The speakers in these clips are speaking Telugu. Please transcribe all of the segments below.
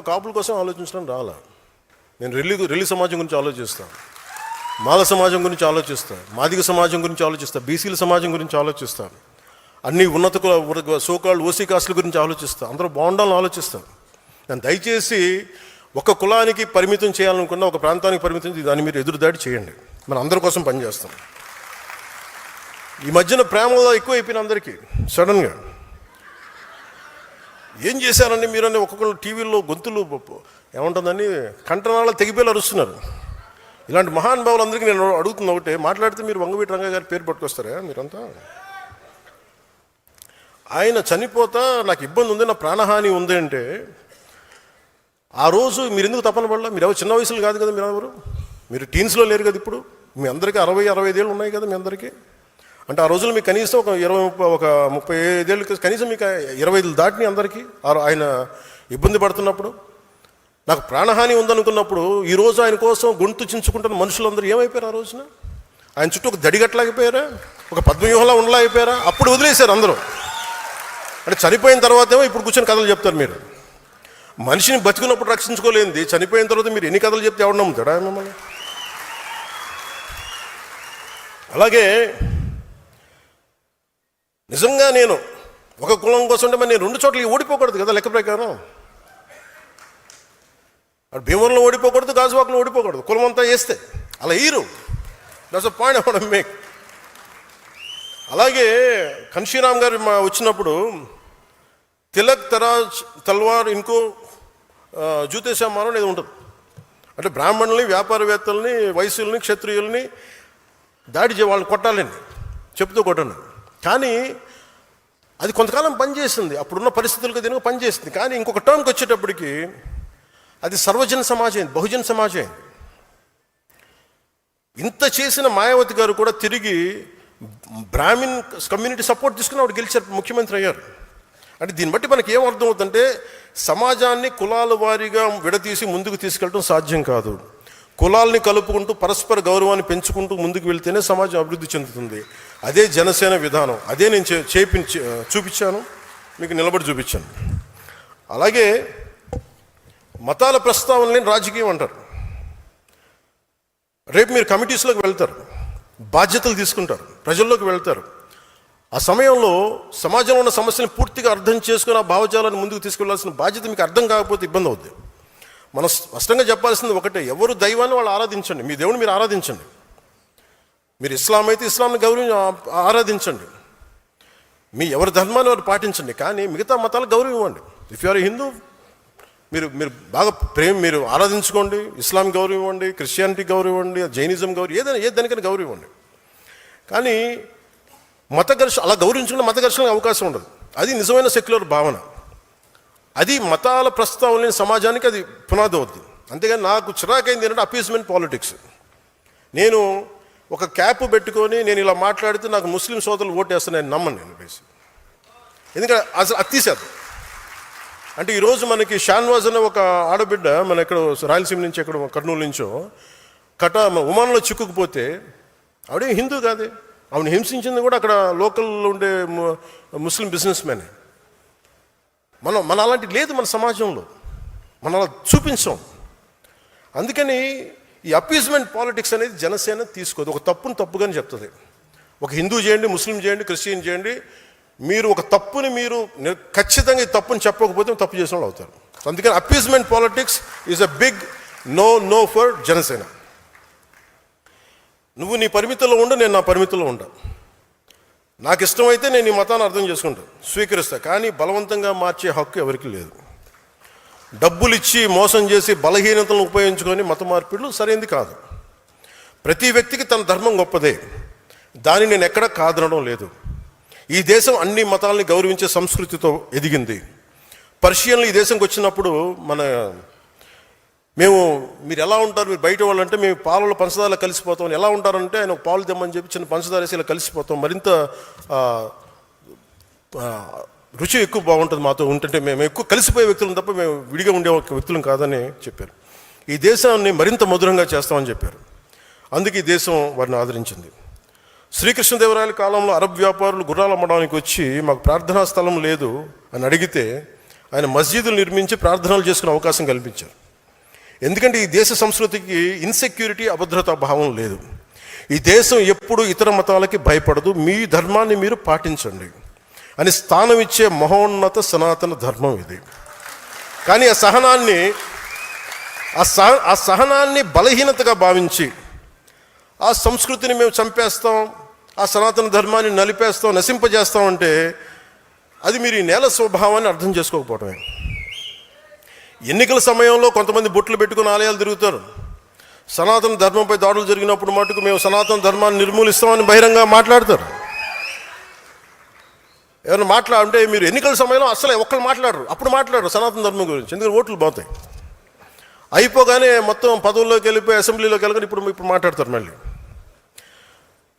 కాపుల కోసం ఆలోచించడం రాలా. నేను రెల్లి సమాజం గురించి ఆలోచిస్తాను, మాల సమాజం గురించి ఆలోచిస్తాను, మాదిగ సమాజం గురించి ఆలోచిస్తాను, బీసీల సమాజం గురించి ఆలోచిస్తాను, అన్ని ఉన్నత సోకాళ్ళు ఓసీ కాస్టుల గురించి ఆలోచిస్తాను, అందరూ బాగుండాలని ఆలోచిస్తాను. నేను దయచేసి ఒక కులానికి పరిమితం చేయాలనుకున్న, ఒక ప్రాంతానికి పరిమితం దాన్ని మీరు ఎదురుదాడి చేయండి. మనం అందరి కోసం పనిచేస్తాం. ఈ మధ్యన ప్రేమలో ఎక్కువ అయిపోయిన అందరికీ సడన్గా ఏం చేశారండి మీరని ఒక్కొక్కరు టీవీల్లో గొంతులు ఏముంటుందని కంటనాల్లో తెగిపోయేలా అరుస్తున్నారు. ఇలాంటి మహానుభావులందరికీ నేను అడుగుతున్న ఒకటే, మాట్లాడితే మీరు వంగవీటి రంగయ్య గారి పేరు పట్టుకొస్తారా మీరంతా? ఆయన చనిపోతా నాకు ఇబ్బంది ఉంది, నా ప్రాణహాని ఉంది అంటే ఆ రోజు మీరు ఎందుకు తపన పడలా? మీరు ఎవరు చిన్న వయసులో కాదు కదా, మీరు టీన్స్లో లేరు కదా. ఇప్పుడు మీ అందరికీ 60-65 ఏళ్ళు ఉన్నాయి కదా మీ అందరికీ. అంటే ఆ రోజుల్లో మీకు కనీసం ఒక 35 ఏళ్ళు, కనీసం మీకు 25 దాటిని అందరికీ. ఆయన ఇబ్బంది పడుతున్నప్పుడు, నాకు ప్రాణహాని ఉందనుకున్నప్పుడు, ఈరోజు ఆయన కోసం గొంతు చించుకుంటున్న మనుషులందరూ ఏమైపోయారు? ఆ రోజున ఆయన చుట్టూ ఒక దడిగట్లాగిపోయారా, ఒక పద్మవ్యూహంలా ఉండలేకపోయారా? అప్పుడు వదిలేశారు అందరూ. అంటే చనిపోయిన తర్వాత ఏమో ఇప్పుడు కూర్చొని కథలు చెప్తారు. మీరు మనిషిని బతికినప్పుడు రక్షించుకోలేంది, చనిపోయిన తర్వాత మీరు ఎన్ని కథలు చెప్తే ఎవరు నమ్ముతాడా మిమ్మల్ని? అలాగే నిజంగా నేను ఒక కులం కోసం అంటే మరి నేను 2 చోట్లకి ఓడిపోకూడదు కదా లెక్క ప్రకారం. అటు భీమవరంలో ఓడిపోకూడదు, గాజువాకలో ఓడిపోకూడదు. కులం అంతా వేస్తే అలా ఈరు. That's a point I want to make. అలాగే కన్షీరామ్ గారు వచ్చినప్పుడు తిలక్ తరాజ్ తల్వార్ ఇంకో జూతేశామానం అనేది ఉంటుంది. అంటే బ్రాహ్మణుల్ని, వ్యాపారవేత్తల్ని, వైశ్యుల్ని, క్షత్రియుల్ని దాడి వాళ్ళని కొట్టాలని చెప్తూ కొట్టండి. కానీ అది కొంతకాలం పనిచేసింది, అప్పుడున్న పరిస్థితులకు దీనికి పనిచేసింది. కానీ ఇంకొక టర్మ్కి వచ్చేటప్పటికి అది సర్వజన సమాజం అయింది, బహుజన సమాజం అయింది. ఇంత చేసిన మాయావతి గారు కూడా తిరిగి బ్రాహ్మిన్ కమ్యూనిటీ సపోర్ట్ తీసుకుని ఆవిడ గెలిచారు, ముఖ్యమంత్రి అయ్యారు. అంటే దీన్ని బట్టి మనకి ఏం అర్థమవుతుందంటే సమాజాన్ని కులాల వారీగా విడతీసి ముందుకు తీసుకెళ్ళడం సాధ్యం కాదు. కులాల్ని కలుపుకుంటూ పరస్పర గౌరవాన్ని పెంచుకుంటూ ముందుకు వెళ్తేనే సమాజం అభివృద్ధి చెందుతుంది. అదే జనసేన విధానం. అదే నేను చూపించాను, మీకు నిలబడి చూపించాను. అలాగే మతాల ప్రస్తావనని రాజకీయం అంటారు. రేపు మీరు కమిటీస్లోకి వెళ్తారు, బాధ్యతలు తీసుకుంటారు, ప్రజల్లోకి వెళ్తారు. ఆ సమయంలో సమాజంలో ఉన్న సమస్యలను పూర్తిగా అర్థం చేసుకుని ఆ భావజాలను ముందుకు తీసుకెళ్లాల్సిన బాధ్యత మీకు అర్థం కాకపోతే ఇబ్బంది అవుద్ది. మనం స్పష్టంగా చెప్పాల్సింది ఒకటే, ఎవరు దైవాన్ని వాళ్ళు ఆరాధించండి, మీ దేవుని మీరు ఆరాధించండి. మీరు ఇస్లాం అయితే ఇస్లాంని ఆరాధించండి, మీ ఎవరి ధర్మాన్ని వారు పాటించండి. కానీ మిగతా మతాలకు గౌరవం ఇవ్వండి. ఇఫ్ యు ఆర్ హిందూ, మీరు బాగా మీరు ఆరాధించుకోండి, ఇస్లాం గౌరవం ఇవ్వండి, క్రిస్టియానిటీ గౌరవం ఇవ్వండి, జైనిజం గౌరవం, ఏదైనా దానికైనా గౌరవం ఇవ్వండి. కానీ అలా గౌరవించుకున్న మత ఘర్షణకు అవకాశం ఉండదు. అది నిజమైన సెక్యులర్ భావన. అది మతాల ప్రస్తావన లేని సమాజానికి అది పునాది అవుద్ది. అంతేగాని నాకు చిరాకైంది ఏంటంటే అపీస్మెంట్ పాలిటిక్స్. నేను ఒక క్యాప్ పెట్టుకొని నేను ఇలా మాట్లాడితే నాకు ముస్లిం సోదరులు ఓటేస్తాను నేను నమ్మను. నేను బేసి ఎందుకంటే అసలు అది తీసేద్దాం. అంటే ఈరోజు మనకి షాన్వాజ్ అనే ఒక ఆడబిడ్డ మన ఇక్కడ రాయలసీమ నుంచి, ఎక్కడ కర్నూలు నుంచో ఉమానంలో చిక్కుకుపోతే ఆవిడే హిందూ కాదే. ఆవిడ హింసించింది కూడా అక్కడ లోకల్లో ఉండే ముస్లిం బిజినెస్ మ్యాన్. మన అలాంటి లేదు మన సమాజంలో, మనం అలా చూపించాం. అందుకని ఈ అపీజ్మెంట్ పాలిటిక్స్ అనేది జనసేన తీసుకోదు. ఒక తప్పుని తప్పుగానే చెప్తుంది. ఒక హిందూ చేయండి, ముస్లిం చేయండి, క్రిస్టియన్ చేయండి, మీరు ఒక తప్పుని మీరు ఖచ్చితంగా ఈ తప్పుని చెప్పకపోతే తప్పు చేసిన వాళ్ళు అవుతారు. అందుకని appeasement politics is a big no for Janasena. నువ్వు నీ పరిమితిలో ఉండు, నేను నా పరిమితిలో ఉండా. నాకు ఇష్టమైతే నేను ఈ మతాన్ని అర్థం చేసుకుంటాను, స్వీకరిస్తా. కానీ బలవంతంగా మార్చే హక్కు ఎవరికి లేదు. డబ్బులు ఇచ్చి మోసం చేసి బలహీనతలను ఉపయోగించుకొని మత మార్పిడులు సరైనది కాదు. ప్రతి వ్యక్తికి తన ధర్మం గొప్పదే, దాన్ని నేను ఎక్కడ కాదనడం లేదు. ఈ దేశం అన్ని మతాలని గౌరవించే సంస్కృతితో ఎదిగింది. పర్షియన్లు ఈ దేశంకి వచ్చినప్పుడు మీరు ఎలా ఉంటారు, మీరు బయట వాళ్ళు అంటే మేము పాలలో పంచదారలో కలిసిపోతాం. ఎలా ఉంటారంటే ఆయన ఒక పాలు తెమ్మని చెప్పి చిన్న పంచదార వేసి ఇలా కలిసిపోతాం, మరింత రుచి ఎక్కువ బాగుంటుంది మాతో ఉంటుంటే. మేము ఎక్కువ కలిసిపోయే వ్యక్తులను తప్ప మేము విడిగా ఉండే వ్యక్తులం కాదని చెప్పారు. ఈ దేశాన్ని మరింత మధురంగా చేస్తామని చెప్పారు. అందుకే ఈ దేశం వారిని ఆదరించింది. శ్రీకృష్ణదేవరాయల కాలంలో అరబ్ వ్యాపారులు గుర్రాలు అమ్మడానికి వచ్చి మాకు ప్రార్థనా స్థలం లేదు అని అడిగితే ఆయన మస్జిదులు నిర్మించి ప్రార్థనలు చేసుకునే అవకాశం కల్పించారు. ఎందుకంటే ఈ దేశ సంస్కృతికి ఇన్సెక్యూరిటీ, అభద్రతా భావం లేదు. ఈ దేశం ఎప్పుడు ఇతర మతాలకి భయపడదు, మీ ధర్మాన్ని మీరు పాటించండి అని స్థానం ఇచ్చే మహోన్నత సనాతన ధర్మం ఇది. కానీ ఆ సహనాన్ని బలహీనతగా భావించి ఆ సంస్కృతిని మేము చంపేస్తాం, ఆ సనాతన ధర్మాన్ని నలిపేస్తాం, నశింపజేస్తాం అంటే అది మీరు ఈ నేల స్వభావాన్ని అర్థం చేసుకోకపోవటమే. ఎన్నికల సమయంలో కొంతమంది బొట్లు పెట్టుకుని ఆలయాలు తిరుగుతారు. సనాతన ధర్మంపై దాడులు జరిగినప్పుడు మటుకు మేము సనాతన ధర్మాన్ని నిర్మూలిస్తామని బహిరంగ మాట్లాడతారు. ఎవరైనా అంటే మీరు ఎన్నికల సమయంలో అసలు ఒక్కరు మాట్లాడరు, అప్పుడు మాట్లాడరు సనాతన ధర్మం గురించి, ఎందుకంటే ఓట్లు పోతాయి. అయిపోగానే మొత్తం పదవుల్లోకి వెళ్ళిపోయి అసెంబ్లీలోకి వెళ్ళగానే ఇప్పుడు మాట్లాడతారు మళ్ళీ.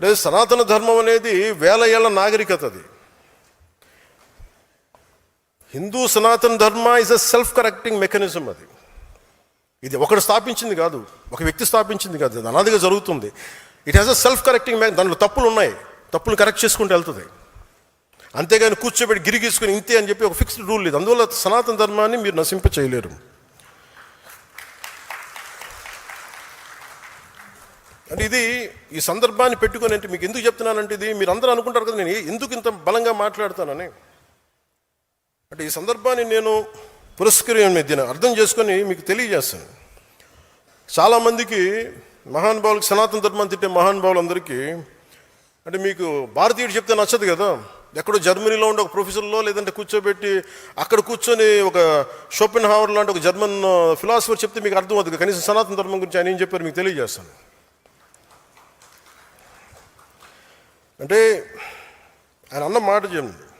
లేదు, సనాతన ధర్మం అనేది వేల ఏళ్ల నాగరికత. అది హిందూ సనాతన ధర్మ is a self correcting mechanism. ఇది ఒకడు స్థాపించింది కాదు, ఒక వ్యక్తి స్థాపించింది కాదు, అది అనాదిగా జరుగుతుంది. It has a self correcting దాంట్లో తప్పులు ఉన్నాయి, తప్పులు కరెక్ట్ చేసుకుంటూ వెళ్తుంది. అంతేగాని కూర్చోబెట్టి గిరిగీసుకుని ఇంతే అని చెప్పి ఒక ఫిక్స్డ్ రూల్ లేదు. అందువల్ల సనాతన ధర్మాన్ని మీరు నశింప చేయలేరు. అంటే ఇది ఈ సందర్భాన్ని పెట్టుకొని అంటే మీకు ఎందుకు చెప్తున్నానంటే, ఇది మీరు అందరూ అనుకుంటారు కదా నేను ఎందుకు ఇంత బలంగా మాట్లాడతానని. అంటే ఈ సందర్భాన్ని నేను దీన్ని అర్థం చేసుకొని మీకు తెలియజేస్తాను. చాలామందికి మహానుభావులకి, సనాతన ధర్మాన్ని తిట్టే మహానుభావులందరికీ అంటే మీకు భారతీయుడు చెప్తే నచ్చదు కదా. ఎక్కడో జర్మనీలో ఉండే ఒక ప్రొఫెసర్లో లేదంటే కూర్చోబెట్టి అక్కడ కూర్చొని ఒక షోపెన్హావర్ లాంటి ఒక జర్మన్ ఫిలాసఫర్ చెప్తే మీకు అర్థం అవుతుంది. కనీసం సనాతన ధర్మం గురించి ఆయన ఏం చెప్పారు మీకు తెలియజేస్తాను. అంటే ఆయన అన్న మాట చెప్పండి,